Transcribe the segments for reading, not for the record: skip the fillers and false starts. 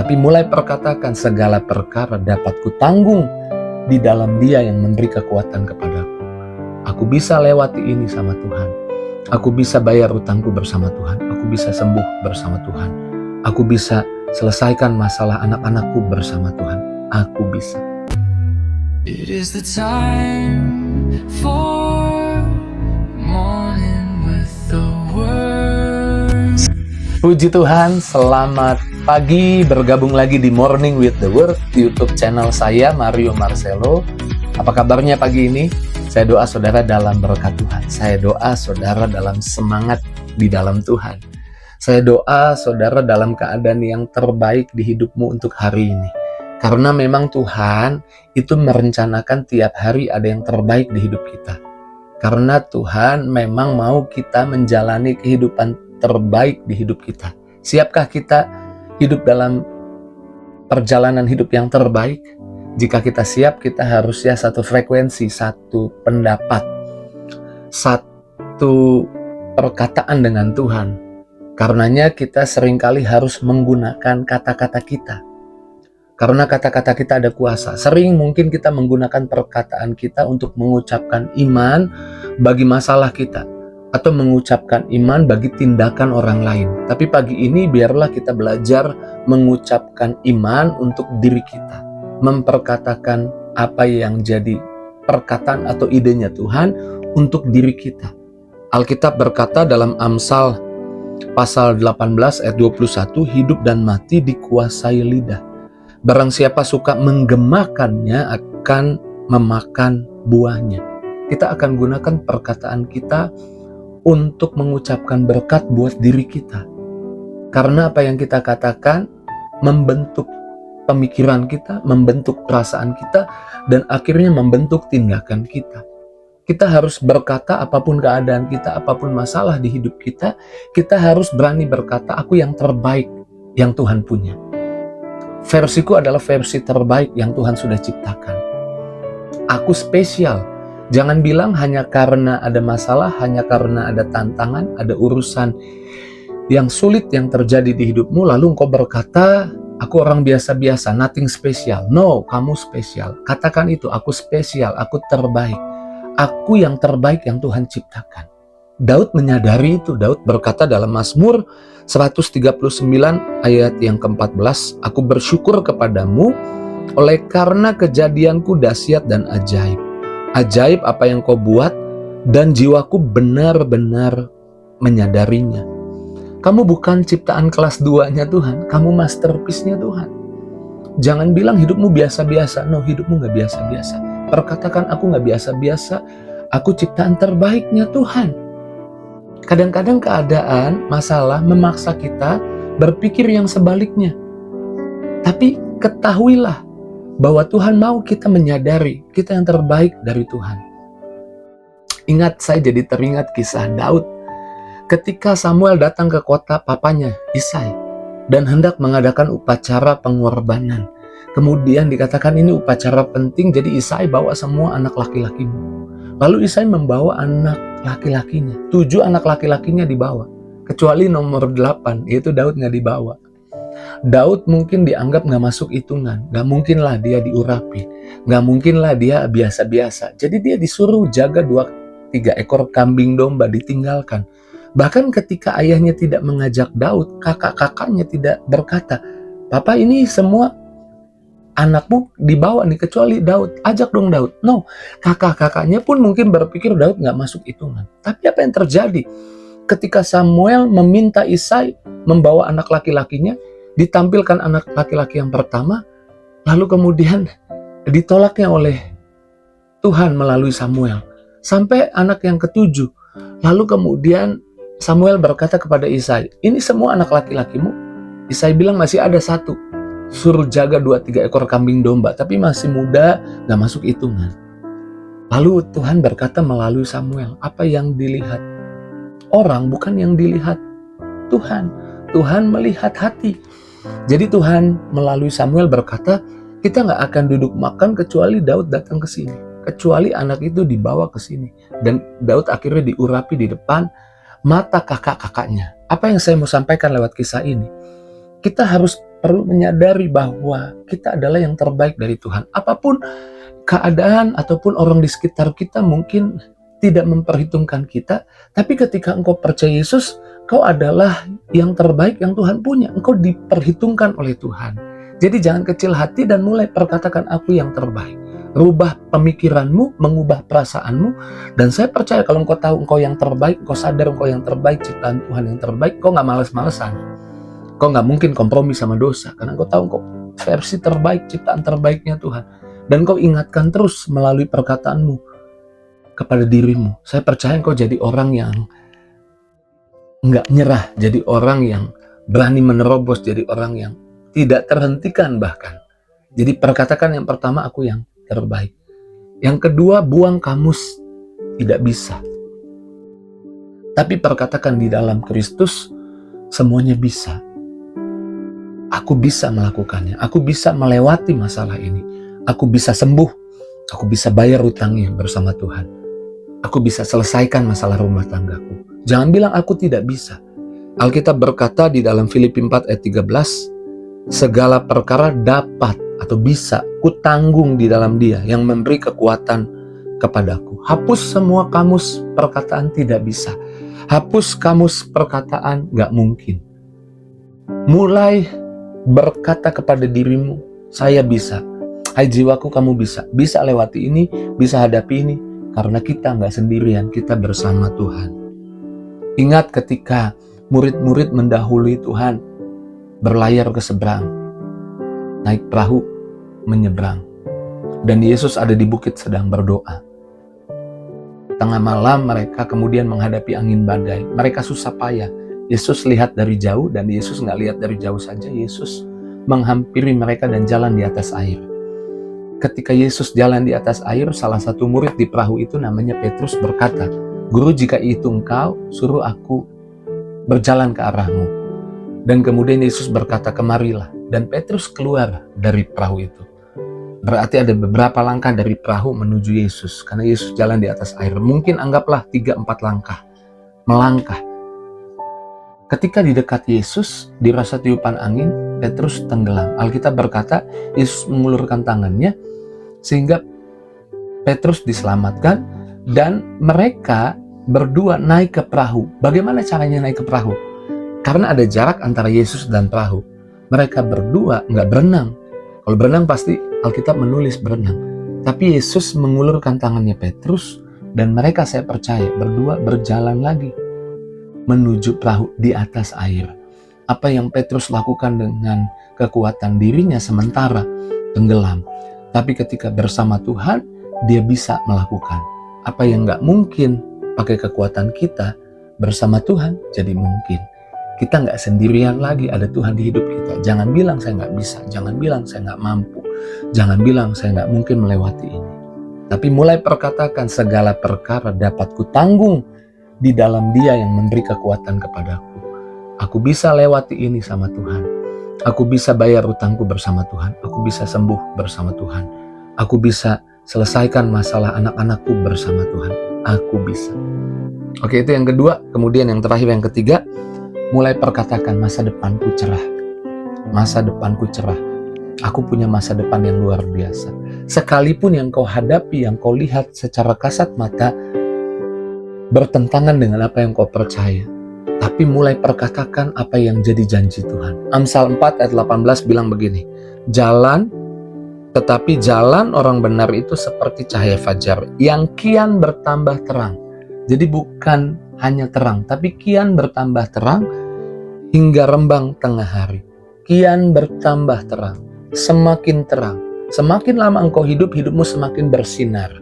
Tapi mulai perkatakan, segala perkara dapat kutanggung di dalam Dia yang memberi kekuatan kepadaku. Aku bisa lewati ini sama Tuhan. Aku bisa bayar utangku bersama Tuhan. Aku bisa sembuh bersama Tuhan. Aku bisa selesaikan masalah anak-anakku bersama Tuhan. Aku bisa. It is the time for morning with the word. Puji Tuhan, selamat pagi, bergabung lagi di Morning with the Word, YouTube channel saya, Mario Marcelo. Apa kabarnya pagi ini? Saya doa saudara dalam berkat Tuhan. Saya doa saudara dalam semangat di dalam Tuhan. Saya doa saudara dalam keadaan yang terbaik di hidupmu untuk hari ini. Karena memang Tuhan itu merencanakan tiap hari ada yang terbaik di hidup kita. Karena Tuhan memang mau kita menjalani kehidupan terbaik di hidup kita. Siapkah kita hidup dalam perjalanan hidup yang terbaik? Jika kita siap, kita harus satu frekuensi, satu pendapat, satu perkataan dengan Tuhan. Karenanya kita seringkali harus menggunakan kata-kata kita. Karena kata-kata kita ada kuasa. Sering mungkin kita menggunakan perkataan kita untuk mengucapkan iman bagi masalah kita, atau mengucapkan iman bagi tindakan orang lain. Tapi pagi ini biarlah kita belajar mengucapkan iman untuk diri kita. Memperkatakan apa yang jadi perkataan atau idenya Tuhan untuk diri kita. Alkitab berkata dalam Amsal pasal 18 ayat 21, hidup dan mati dikuasai lidah. Barang siapa suka menggemakannya akan memakan buahnya. Kita akan gunakan perkataan kita untuk mengucapkan berkat buat diri kita. Karena apa yang kita katakan membentuk pemikiran kita, membentuk perasaan kita, dan akhirnya membentuk tindakan kita. Kita harus berkata apapun keadaan kita, apapun masalah di hidup kita, kita harus berani berkata, aku yang terbaik yang Tuhan punya. Versiku adalah versi terbaik yang Tuhan sudah ciptakan. Aku spesial. Jangan bilang hanya karena ada masalah, hanya karena ada tantangan, ada urusan yang sulit yang terjadi di hidupmu, lalu engkau berkata, aku orang biasa-biasa, nothing special. No, kamu spesial. Katakan itu, aku spesial, aku terbaik. Aku yang terbaik yang Tuhan ciptakan. Daud menyadari itu. Daud berkata dalam Mazmur 139 ayat yang ke-14, aku bersyukur kepadamu oleh karena kejadianku dahsyat dan ajaib. Ajaib apa yang kau buat, dan jiwaku benar-benar menyadarinya. Kamu bukan ciptaan kelas 2-nya Tuhan, kamu masterpiece-nya Tuhan. Jangan bilang hidupmu biasa-biasa. No, hidupmu gak biasa-biasa. Perkatakan, aku gak biasa-biasa, aku ciptaan terbaiknya Tuhan. Kadang-kadang keadaan, masalah memaksa kita berpikir yang sebaliknya. Tapi ketahuilah bahwa Tuhan mau kita menyadari kita yang terbaik dari Tuhan. Ingat, saya jadi teringat kisah Daud. Ketika Samuel datang ke kota papanya, Isai, dan hendak mengadakan upacara pengorbanan. Kemudian dikatakan ini upacara penting, jadi Isai bawa semua anak laki-lakimu. Lalu Isai membawa anak laki-lakinya. 7 anak laki-lakinya dibawa. Kecuali nomor 8, yaitu Daud nggak dibawa. Daud mungkin dianggap nggak masuk hitungan. Nggak mungkinlah dia diurapi. Nggak mungkinlah dia biasa-biasa. Jadi dia disuruh jaga 2-3 ekor kambing domba, ditinggalkan. Bahkan ketika ayahnya tidak mengajak Daud, kakak-kakaknya tidak berkata, Papa ini semua anakmu dibawa nih, kecuali Daud, ajak dong Daud. No, kakak-kakaknya pun mungkin berpikir Daud nggak masuk hitungan. Tapi apa yang terjadi? Ketika Samuel meminta Isai membawa anak laki-lakinya, ditampilkan anak laki-laki yang pertama, lalu kemudian ditolaknya oleh Tuhan melalui Samuel. Sampai anak yang ke-7, lalu kemudian Samuel berkata kepada Isai, ini semua anak laki-lakimu? Isai bilang masih ada 1. Suruh jaga 2-3 ekor kambing domba, tapi masih muda, gak masuk hitungan. Lalu Tuhan berkata melalui Samuel, apa yang dilihat orang bukan yang dilihat Tuhan. Tuhan melihat hati. Jadi Tuhan melalui Samuel berkata, kita gak akan duduk makan kecuali Daud datang ke sini. Kecuali anak itu dibawa ke sini. Dan Daud akhirnya diurapi di depan mata kakak-kakaknya. Apa yang saya mau sampaikan lewat kisah ini? kita harus perlu menyadari bahwa kita adalah yang terbaik dari Tuhan. Apapun keadaan ataupun orang di sekitar kita mungkin tidak memperhitungkan kita, tapi ketika engkau percaya Yesus, kau adalah yang terbaik yang Tuhan punya. Engkau diperhitungkan oleh Tuhan. Jadi jangan kecil hati dan mulai perkatakan aku yang terbaik. Rubah pemikiranmu, mengubah perasaanmu, dan saya percaya kalau engkau tahu engkau yang terbaik, engkau sadar engkau yang terbaik, ciptaan Tuhan yang terbaik, kau gak males-malesan. Kau gak mungkin kompromi sama dosa, karena engkau tahu engkau versi terbaik, ciptaan terbaiknya Tuhan. Dan kau ingatkan terus melalui perkataanmu kepada dirimu. Saya percaya engkau jadi orang yang nggak nyerah, jadi orang yang berani menerobos, jadi orang yang tidak terhentikan bahkan. Jadi perkatakan yang pertama, aku yang terbaik. Yang kedua, buang kamus tidak bisa. Tapi perkatakan di dalam Kristus semuanya bisa. Aku bisa melakukannya. Aku bisa melewati masalah ini. Aku bisa sembuh. Aku bisa bayar utangnya bersama Tuhan. Aku bisa selesaikan masalah rumah tanggaku. Jangan bilang aku tidak bisa. Alkitab berkata di dalam Filipi 4 ayat 13, segala perkara dapat atau bisa kutanggung di dalam Dia yang memberi kekuatan kepadaku. Hapus semua kamus perkataan tidak bisa. Hapus kamus perkataan gak mungkin. Mulai berkata kepada dirimu, saya bisa. Hai jiwaku, kamu bisa. Bisa lewati ini, bisa hadapi ini. Karena kita nggak sendirian, kita bersama Tuhan. Ingat ketika murid-murid mendahului Tuhan, berlayar ke seberang, naik perahu, menyeberang. Dan Yesus ada di bukit sedang berdoa. Tengah malam mereka kemudian menghadapi angin badai. Mereka susah payah. Yesus lihat dari jauh, dan Yesus nggak lihat dari jauh saja. Yesus menghampiri mereka dan jalan di atas air. Ketika Yesus jalan di atas air, salah satu murid di perahu itu namanya Petrus berkata, Guru, jika itu engkau, suruh aku berjalan ke arahmu. Dan kemudian Yesus berkata, kemarilah. Dan Petrus keluar dari perahu itu. Berarti ada beberapa langkah dari perahu menuju Yesus. Karena Yesus jalan di atas air. Mungkin anggaplah 3-4 langkah. Melangkah. Ketika di dekat Yesus, dirasa tiupan angin, Petrus tenggelam. Alkitab berkata, Yesus mengulurkan tangannya, sehingga Petrus diselamatkan, dan mereka berdua naik ke perahu. Bagaimana caranya naik ke perahu? Karena ada jarak antara Yesus dan perahu. Mereka berdua nggak berenang. Kalau berenang pasti Alkitab menulis berenang. Tapi Yesus mengulurkan tangannya Petrus, dan mereka, saya percaya, berdua berjalan lagi menuju perahu di atas air. Apa yang Petrus lakukan dengan kekuatan dirinya sementara tenggelam. Tapi ketika bersama Tuhan, dia bisa melakukan. Apa yang nggak mungkin pakai kekuatan kita, bersama Tuhan jadi mungkin. Kita nggak sendirian lagi, ada Tuhan di hidup kita. Jangan bilang saya nggak bisa, jangan bilang saya nggak mampu, jangan bilang saya nggak mungkin melewati ini. Tapi mulai perkatakan, segala perkara dapat kutanggung di dalam Dia yang memberi kekuatan kepadaku. Aku bisa lewati ini sama Tuhan. Aku bisa bayar utangku bersama Tuhan. Aku bisa sembuh bersama Tuhan. Aku bisa selesaikan masalah anak-anakku bersama Tuhan. Aku bisa. Oke, itu yang kedua. Kemudian yang terakhir, yang ketiga, mulai perkatakan, masa depanku cerah. Masa depanku cerah. Aku punya masa depan yang luar biasa. Sekalipun yang kau hadapi, yang kau lihat secara kasat mata, bertentangan dengan apa yang kau percaya. Tapi mulai perkatakan apa yang jadi janji Tuhan. Amsal 4 ayat 18 bilang begini, tetapi jalan orang benar itu seperti cahaya fajar yang kian bertambah terang. Jadi bukan hanya terang, tapi kian bertambah terang hingga rembang tengah hari. Kian bertambah terang, semakin terang. Semakin lama engkau hidup, hidupmu semakin bersinar.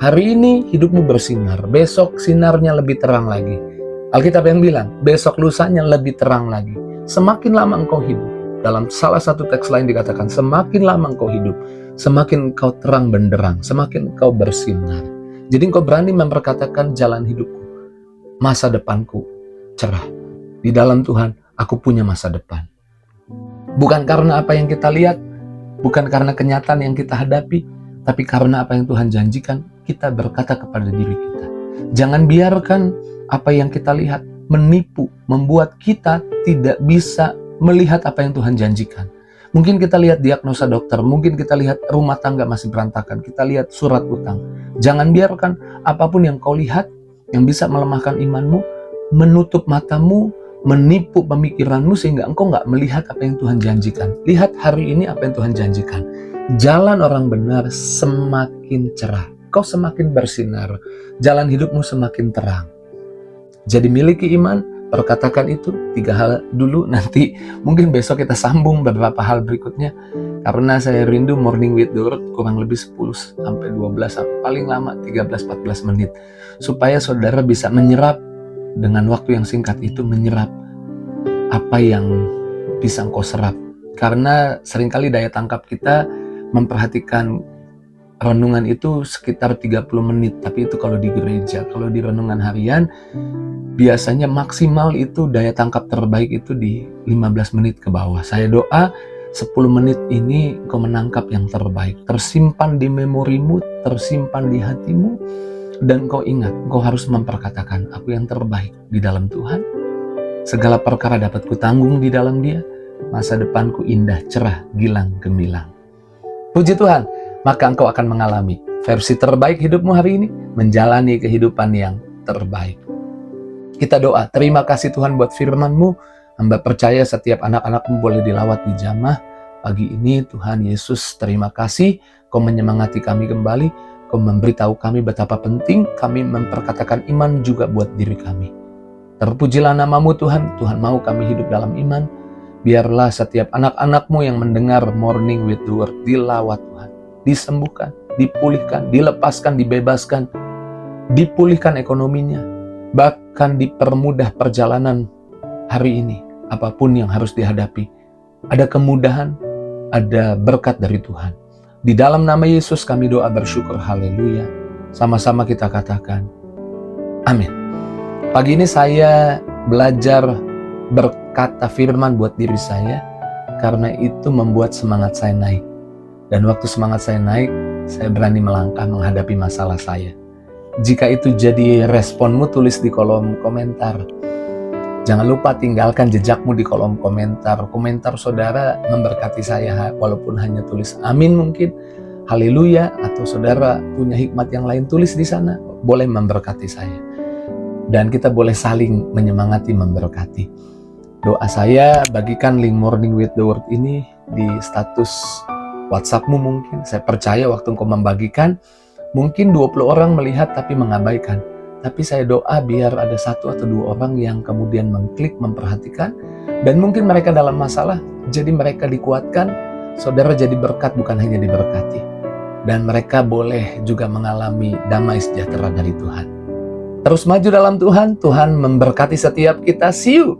Hari ini hidupmu bersinar, besok sinarnya lebih terang lagi. Alkitab yang bilang, besok lusanya lebih terang lagi. Semakin lama engkau hidup. Dalam salah satu teks lain dikatakan, semakin lama engkau hidup, semakin engkau terang benderang, semakin engkau bersinar. Jadi engkau berani memperkatakan jalan hidupku, masa depanku cerah. Di dalam Tuhan, aku punya masa depan. Bukan karena apa yang kita lihat, bukan karena kenyataan yang kita hadapi, tapi karena apa yang Tuhan janjikan, kita berkata kepada diri kita. Jangan biarkan apa yang kita lihat menipu, membuat kita tidak bisa melihat apa yang Tuhan janjikan. Mungkin kita lihat diagnosa dokter, mungkin kita lihat rumah tangga masih berantakan, kita lihat surat utang. Jangan biarkan apapun yang kau lihat yang bisa melemahkan imanmu, menutup matamu, menipu pemikiranmu sehingga engkau nggak melihat apa yang Tuhan janjikan. Lihat hari ini apa yang Tuhan janjikan. Jalan orang benar semakin cerah. Kau semakin bersinar. Jalan hidupmu semakin terang. Jadi miliki iman, perkatakan itu 3 hal dulu, nanti mungkin besok kita sambung beberapa hal berikutnya. Karena saya rindu Morning with the Word kurang lebih 10-12, paling lama 13-14 menit. Supaya saudara bisa menyerap dengan waktu yang singkat itu, menyerap apa yang bisa engkau serap. Karena seringkali daya tangkap kita memperhatikan renungan itu sekitar 30 menit. Tapi itu kalau di gereja, kalau di renungan harian, biasanya maksimal itu daya tangkap terbaik itu di 15 menit ke bawah. Saya doa 10 menit ini kau menangkap yang terbaik. Tersimpan di memorimu, tersimpan di hatimu. Dan kau ingat, kau harus memperkatakan, aku yang terbaik di dalam Tuhan. Segala perkara dapat kutanggung di dalam Dia. Masa depanku indah, cerah, gilang, gemilang. Puji Tuhan, maka engkau akan mengalami versi terbaik hidupmu hari ini, menjalani kehidupan yang terbaik. Kita doa, terima kasih Tuhan buat firman-Mu. Hamba percaya setiap anak-anak-Mu boleh dilawat di jamah pagi ini. Tuhan Yesus, terima kasih Kau menyemangati kami kembali. Kau memberitahu kami betapa penting kami memperkatakan iman juga buat diri kami. Terpujilah nama-Mu Tuhan. Tuhan mau kami hidup dalam iman. Biarlah setiap anak-anak-Mu yang mendengar Morning with the Word dilawat Tuhan, disembuhkan, dipulihkan, dilepaskan, dibebaskan, dipulihkan ekonominya, bahkan dipermudah perjalanan hari ini, apapun yang harus dihadapi. Ada kemudahan, ada berkat dari Tuhan. Di dalam nama Yesus kami doa bersyukur, haleluya. Sama-sama kita katakan, amin. Pagi ini saya belajar berkata firman buat diri saya, karena itu membuat semangat saya naik. Dan waktu semangat saya naik, saya berani melangkah menghadapi masalah saya. Jika itu jadi responmu, tulis di kolom komentar. Jangan lupa tinggalkan jejakmu di kolom komentar. Komentar saudara memberkati saya, walaupun hanya tulis amin mungkin, haleluya, atau saudara punya hikmat yang lain, tulis di sana, boleh memberkati saya. Dan kita boleh saling menyemangati, memberkati. Doa saya, bagikan link Morning with the Word ini di status WhatsAppmu mungkin. Saya percaya waktu engkau membagikan, mungkin 20 orang melihat tapi mengabaikan. Tapi saya doa biar ada 1 atau 2 orang yang kemudian mengklik, memperhatikan. Dan mungkin mereka dalam masalah, jadi mereka dikuatkan. Saudara jadi berkat, bukan hanya diberkati. Dan mereka boleh juga mengalami damai sejahtera dari Tuhan. Terus maju dalam Tuhan, Tuhan memberkati setiap kita. See you!